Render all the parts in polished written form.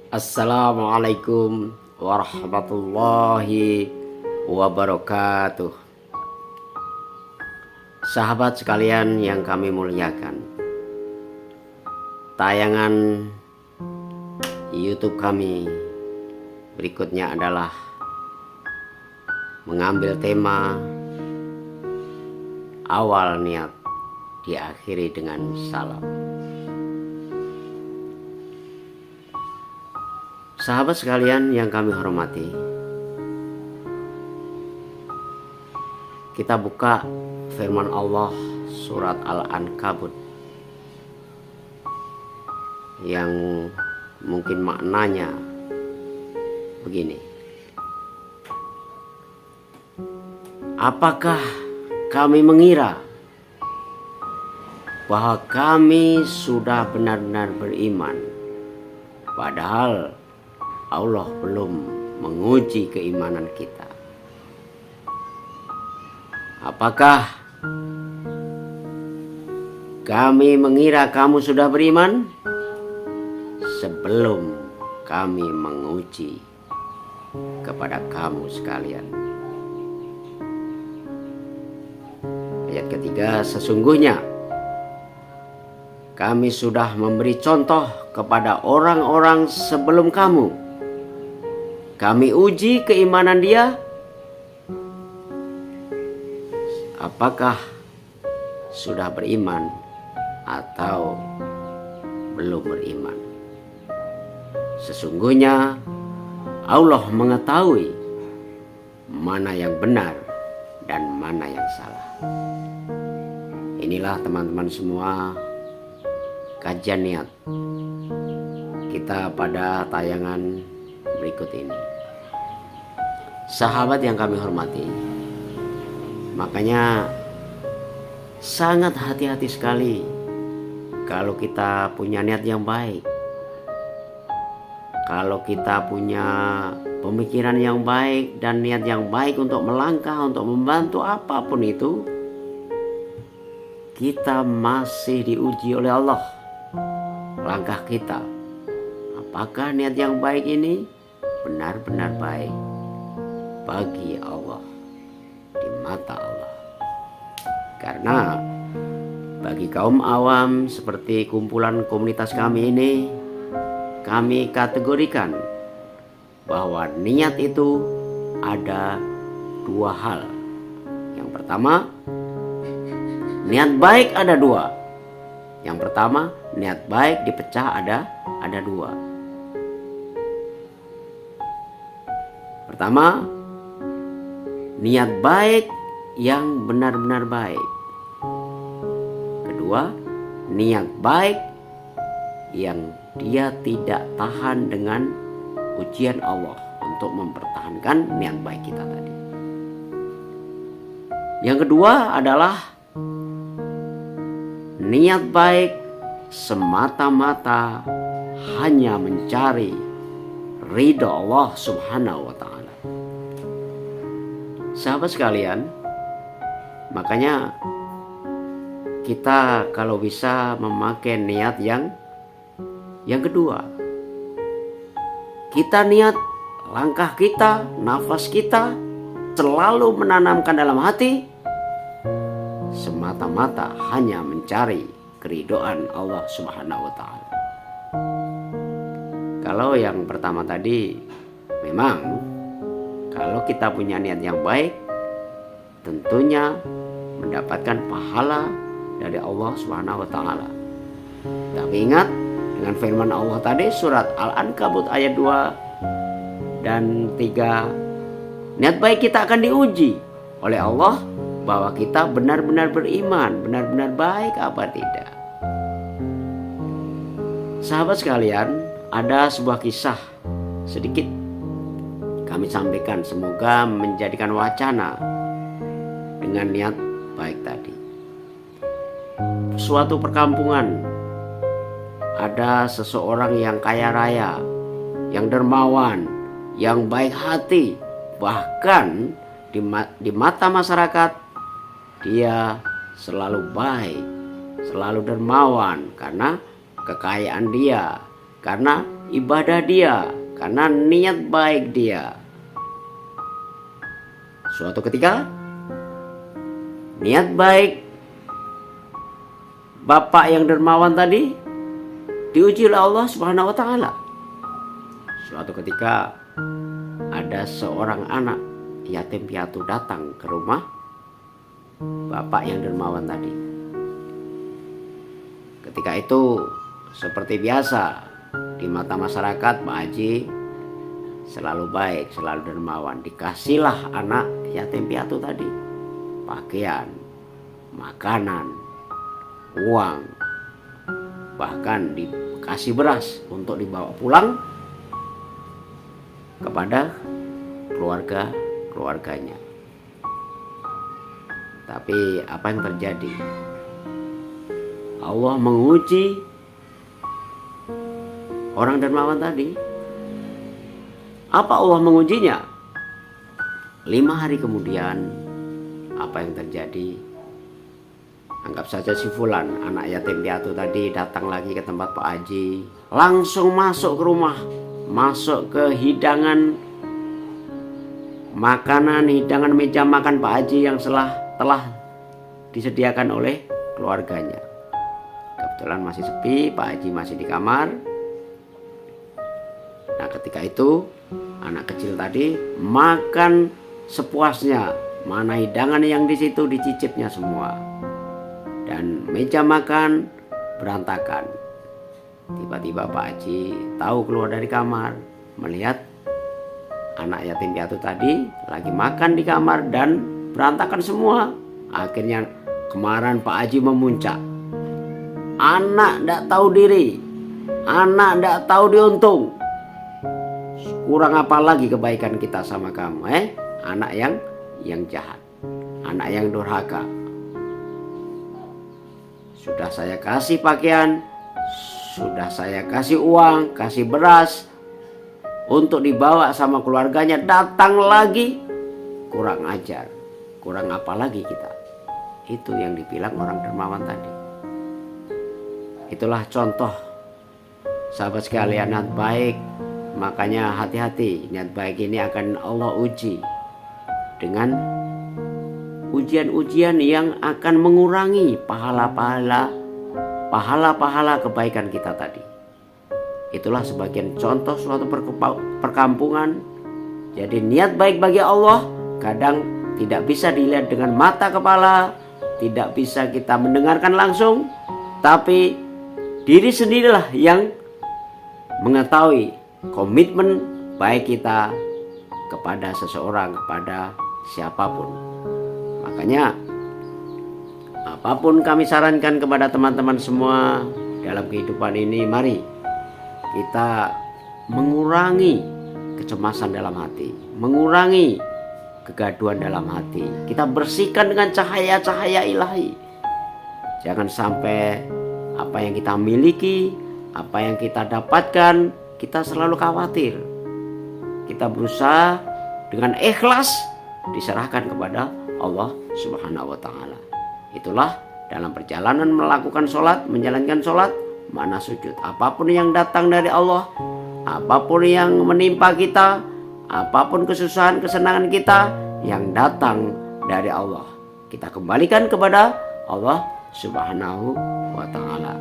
Assalamualaikum warahmatullahi wabarakatuh. Sahabat sekalian yang kami muliakan, tayangan YouTube kami berikutnya adalah mengambil tema awal niat diakhiri dengan salam. Sahabat sekalian yang kami hormati, kita buka firman Allah surat Al-Ankabut yang mungkin maknanya begini. Apakah kami mengira bahwa kami sudah benar-benar beriman, padahal Allah belum menguji keimanan kita? Apakah kami mengira kamu sudah beriman sebelum kami menguji kepada kamu sekalian? Ayat ketiga, sesungguhnya kami sudah memberi contoh kepada orang-orang sebelum kamu. Kami uji keimanan dia. Apakah sudah beriman atau belum beriman? Sesungguhnya Allah mengetahui mana yang benar dan mana yang salah. Inilah teman-teman semua kajian niat kita pada tayangan berikut ini. Sahabat yang kami hormati, makanya sangat hati-hati sekali kalau kita punya niat yang baik, kalau kita punya pemikiran yang baik dan niat yang baik untuk melangkah, untuk membantu apapun itu, kita masih diuji oleh Allah. Langkah kita, apakah niat yang baik ini benar-benar baik bagi Allah, di mata Allah? Karena bagi kaum awam seperti kumpulan komunitas kami ini, kami kategorikan bahwa niat itu ada dua hal. Yang pertama, niat baik ada dua. Yang pertama, niat baik dipecah ada dua. Pertama, niat baik yang benar-benar baik. Kedua, niat baik yang dia tidak tahan dengan ujian Allah untuk mempertahankan niat baik kita tadi. Yang kedua adalah niat baik semata-mata hanya mencari ridha Allah Subhanahu wa ta'ala. Sahabat sekalian, makanya kita kalau bisa memakai niat yang kedua. Kita niat langkah kita, nafas kita selalu menanamkan dalam hati semata-mata hanya mencari keridhaan Allah Subhanahu wa ta'ala. Kalau yang pertama tadi, memang kalau kita punya niat yang baik, tentunya mendapatkan pahala dari Allah Subhanahu wa ta'ala. Tapi ingat dengan firman Allah tadi surat Al-Ankabut ayat 2 dan 3, niat baik kita akan diuji oleh Allah bahwa kita benar-benar beriman, benar-benar baik apa tidak. Sahabat sekalian, ada sebuah kisah sedikit kami sampaikan, semoga menjadikan wacana dengan niat baik tadi. Suatu perkampungan, ada seseorang yang kaya raya, yang dermawan, yang baik hati, bahkan di mata masyarakat dia selalu baik, selalu dermawan, karena kekayaan dia, karena ibadah dia, karena niat baik dia. Suatu ketika niat baik bapak yang dermawan tadi diuji oleh Allah Subhanahu wa taala. Suatu ketika ada seorang anak yatim piatu datang ke rumah bapak yang dermawan tadi. Ketika itu seperti biasa di mata masyarakat, Pak Haji selalu baik, selalu dermawan. Dikasihlah anak yatim piatu tadi pakaian, makanan, uang, bahkan dikasih beras untuk dibawa pulang kepada keluarganya. Tapi apa yang terjadi? Allah menguji orang dermawan tadi. Apa Allah mengujinya? 5 hari kemudian, apa yang terjadi? Anggap saja si Fulan, anak yatim piatu tadi, datang lagi ke tempat Pak Haji. Langsung masuk ke rumah, masuk ke hidangan makanan, hidangan meja makan Pak Haji yang telah disediakan oleh keluarganya. Kebetulan masih sepi, Pak Haji masih di kamar. Nah, ketika itu anak kecil tadi makan sepuasnya, mana hidangan yang di situ dicicipnya semua. Dan meja makan berantakan. Tiba-tiba Pak Haji tahu keluar dari kamar, melihat anak yatim piatu tadi lagi makan di kamar dan berantakan semua. Akhirnya kemarahan Pak Haji memuncak. Anak ndak tahu diri, anak ndak tahu diuntung. Kurang apa lagi kebaikan kita sama kamu, anak yang jahat, anak yang durhaka. Sudah saya kasih pakaian, sudah saya kasih uang, kasih beras untuk dibawa sama keluarganya, datang lagi, kurang ajar. Kurang apa lagi kita? Itu yang dibilang orang dermawan tadi. Itulah contoh, sahabat sekalian, niat baik. Makanya hati-hati, niat baik ini akan Allah uji dengan ujian-ujian yang akan mengurangi pahala kebaikan kita tadi. Itulah sebagian contoh suatu perkampungan. Jadi niat baik bagi Allah kadang tidak bisa dilihat dengan mata kepala, tidak bisa kita mendengarkan langsung, tapi diri sendirilah yang mengetahui komitmen baik kita kepada seseorang, kepada siapapun. Makanya apapun kami sarankan kepada teman-teman semua dalam kehidupan ini, mari kita mengurangi kecemasan dalam hati, mengurangi kegaduhan dalam hati. Kita bersihkan dengan cahaya-cahaya ilahi. Jangan sampai apa yang kita miliki, apa yang kita dapatkan, kita selalu khawatir. Kita berusaha dengan ikhlas diserahkan kepada Allah Subhanahu wa taala. Itulah dalam perjalanan melakukan sholat, menjalankan sholat, mana sujud. Apapun yang datang dari Allah, apapun yang menimpa kita, apapun kesusahan, kesenangan kita yang datang dari Allah, kita kembalikan kepada Allah Subhanahu wa taala.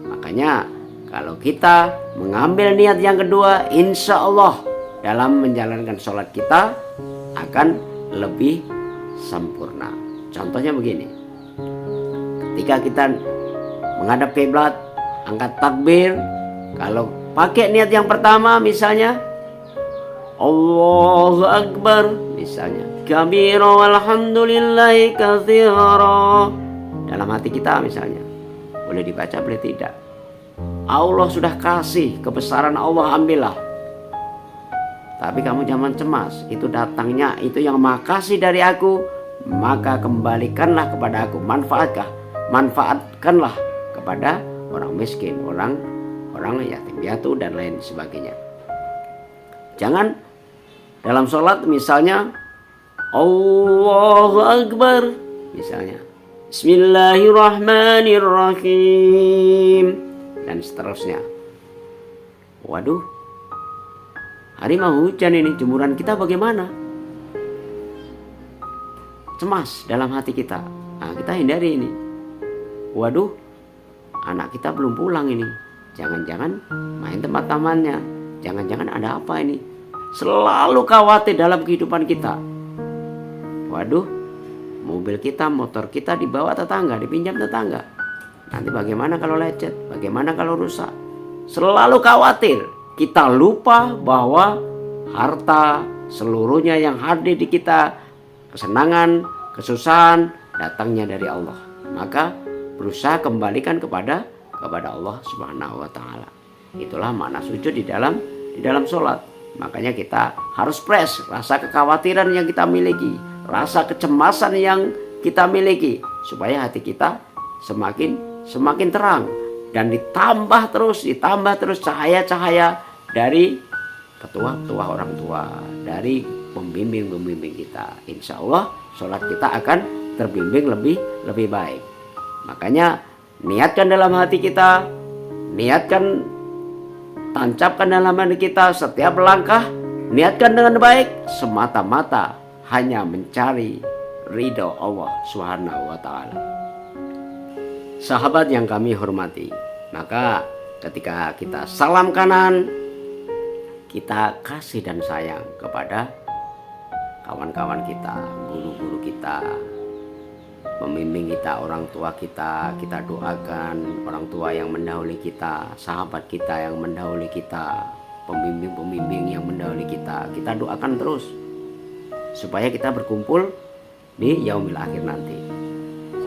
Makanya kalau kita mengambil niat yang kedua, insya Allah dalam menjalankan sholat kita akan lebih sempurna. Contohnya begini, ketika kita menghadap kiblat, angkat takbir, kalau pakai niat yang pertama misalnya Allahu Akbar, misalnya kabira walhamdulillahi katsira, dalam hati kita misalnya, boleh dibaca boleh tidak. Allah sudah kasih kebesaran Allah, ambillah. Tapi kamu jangan cemas, itu datangnya itu yang makasih dari aku, maka kembalikanlah kepada aku. Manfaatkanlah kepada orang miskin, orang yatim piatu dan lain sebagainya. Jangan dalam sholat misalnya Allahu Akbar, misalnya Bismillahirrahmanirrahim. dan seterusnya. Waduh, hari mau hujan ini, jemuran kita bagaimana? Cemas dalam hati kita. Nah, kita hindari ini. Waduh, anak kita belum pulang ini. Jangan-jangan main tempat tamannya. Jangan-jangan ada apa ini? Selalu khawatir dalam kehidupan kita. Waduh, mobil kita, motor kita dibawa tetangga, dipinjam tetangga. Nanti bagaimana kalau lecet? Bagaimana kalau rusak? Selalu khawatir. Kita lupa bahwa harta seluruhnya yang hadir di kita, kesenangan, kesusahan datangnya dari Allah. Maka berusaha kembalikan kepada Allah Subhanahu wa taala. Itulah makna sujud di dalam sholat. Makanya kita harus fresh, rasa kekhawatiran yang kita miliki, rasa kecemasan yang kita miliki, supaya hati kita semakin terang dan ditambah terus cahaya-cahaya dari petua-petua orang tua, dari pembimbing kita. Insya Allah sholat kita akan terbimbing lebih baik. Makanya niatkan dalam hati kita, tancapkan dalam hati kita setiap langkah, niatkan dengan baik semata-mata hanya mencari ridho Allah Subhanahu wa taala. Sahabat yang kami hormati, maka ketika kita salam kanan, kita kasih dan sayang kepada kawan-kawan kita, guru-guru kita, pembimbing kita, orang tua kita. Kita doakan orang tua yang mendahului kita, sahabat kita yang mendahului kita, pembimbing-pembimbing yang mendahului kita. Kita doakan terus supaya kita berkumpul di yaumil akhir nanti.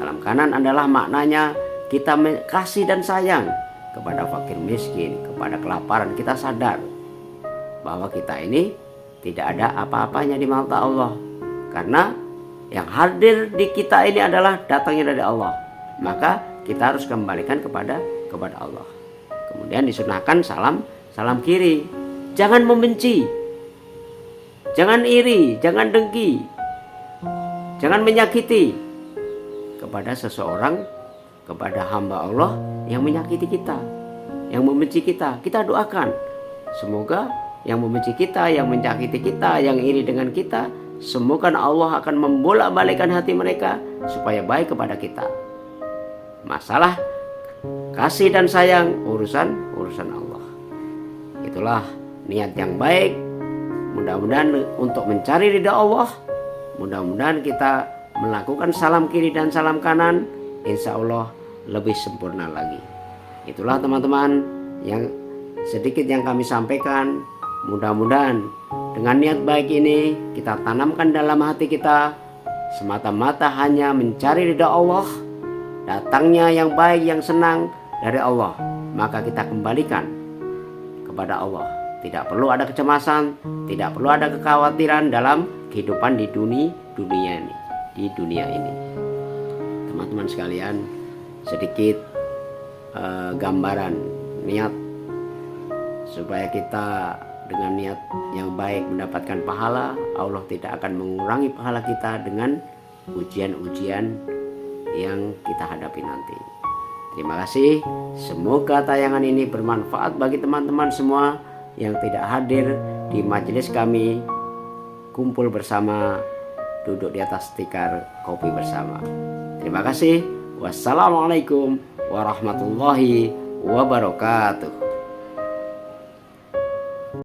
Salam kanan adalah maknanya kita kasih dan sayang kepada fakir miskin, kepada kelaparan. Kita sadar bahwa kita ini tidak ada apa-apanya di mata Allah, karena yang hadir di kita ini adalah datangnya dari Allah. Maka kita harus kembalikan kepada Allah. Kemudian disunahkan salam kiri. Jangan membenci, jangan iri, jangan dengki, jangan menyakiti kepada seseorang, kepada hamba Allah yang menyakiti kita, yang membenci kita. Kita doakan semoga yang membenci kita, yang menyakiti kita, yang iri dengan kita, semoga Allah akan membolak-balikkan hati mereka supaya baik kepada kita. Masalah kasih dan sayang urusan Allah. Itulah niat yang baik. Mudah-mudahan untuk mencari ridha Allah, mudah-mudahan kita melakukan salam kiri dan salam kanan, insya Allah lebih sempurna lagi. Itulah teman-teman yang sedikit yang kami sampaikan. Mudah-mudahan dengan niat baik ini kita tanamkan dalam hati kita semata-mata hanya mencari ridha Allah, datangnya yang baik, yang senang dari Allah. Maka kita kembalikan kepada Allah. Tidak perlu ada kecemasan, tidak perlu ada kekhawatiran dalam kehidupan di dunia ini. Teman-teman sekalian, sedikit gambaran niat supaya kita dengan niat yang baik mendapatkan pahala. Allah tidak akan mengurangi pahala kita dengan ujian-ujian yang kita hadapi nanti. Terima kasih. Semoga tayangan ini bermanfaat bagi teman-teman semua yang tidak hadir di majelis kami kumpul bersama, duduk di atas tikar kopi bersama. Terima kasih. Wassalamualaikum warahmatullahi wabarakatuh.